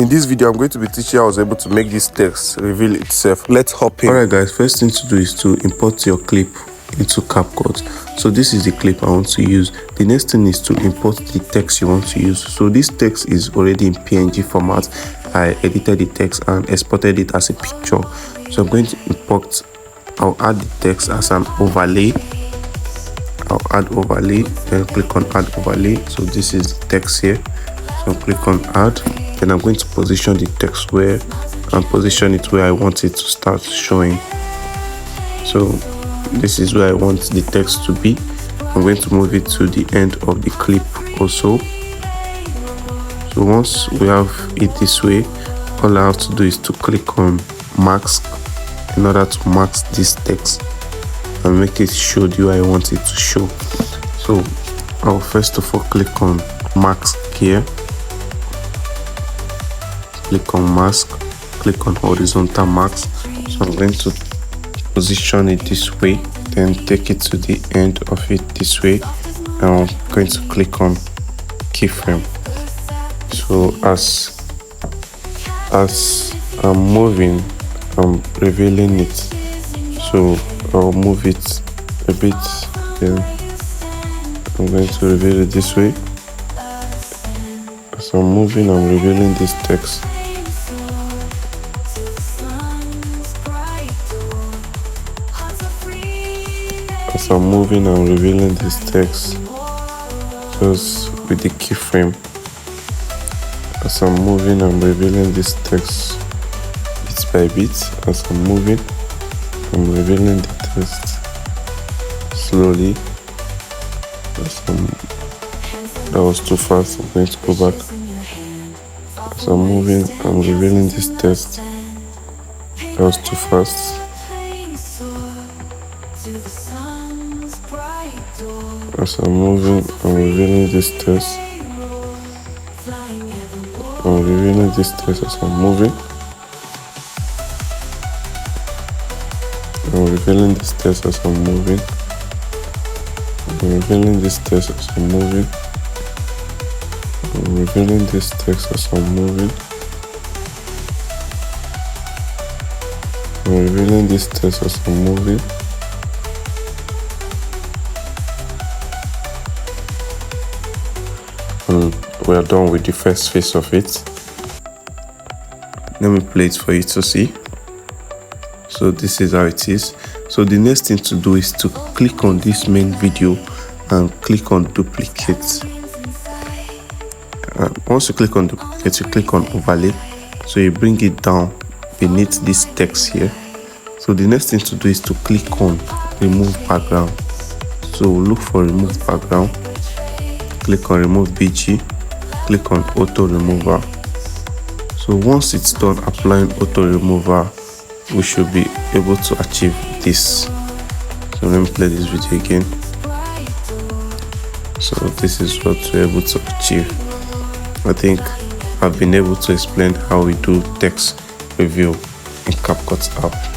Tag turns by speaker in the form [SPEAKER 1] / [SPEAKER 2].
[SPEAKER 1] In this video, I'm going to be teaching how I was able to make this text reveal itself. Let's hop in. Alright guys, first thing to do is to import your clip into CapCut. So this is the clip I want to use. The next thing is to import the text you want to use. So this text is already in PNG format. I edited the text and exported it as a picture. So I'm going to import, I'll add the text as an overlay. I'll add overlay, then click on add overlay. So this is the text here. So click on add. Then I'm going to position the text where and position it where I want it to start showing. So this is where I want the text to be. I'm going to move it to the end of the clip also. So once we have it this way, all I have to do is to click on mask in order to mask this text and make it show the way I want it to show. So I'll first of all click on mask here. Click on mask, click on horizontal mask. So I'm going to position it this way, then take it to the end of it this way, and I'm going to click on keyframe. So as I'm moving, I'm revealing it. So I'll move it a bit, then I'm going to reveal it this way. As I'm moving, I'm revealing this text. As I'm moving, I'm revealing this text just with the keyframe. As I'm moving, I'm revealing this text bit by bit. As I'm moving, I'm revealing the text slowly. That was too fast. I'm going to go back. As I'm moving, I'm revealing this text. That was too fast. As I'm moving, I'm revealing this text. I'm revealing this text as I'm moving. I'm revealing this text as I'm moving. I'm revealing this text as I'm moving. I'm revealing this text as I'm moving. I'm revealing this text as I'm moving. And we are done with the first phase of it. Let me play it for you to see. So this is how it is. So the next thing to do is to click on this main video and click on duplicate. Once you click on duplicate, you click on overlay. So you bring it down beneath this text here. So the next thing to do is to click on remove background. So look for remove background. Click on remove BG. Click on auto remover. So once it's done applying auto remover, we should be able to achieve this. So let me play this video again. So this is what we're able to achieve. I think I've been able to explain how we do text review in CapCut app.